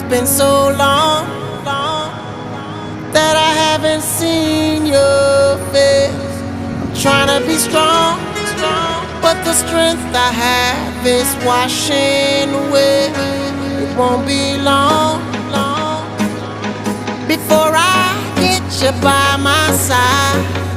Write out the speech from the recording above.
been so long that I haven't seen your face. I'm trying to be strong, but the strength I have is washing away. It won't be long before I get you by my side.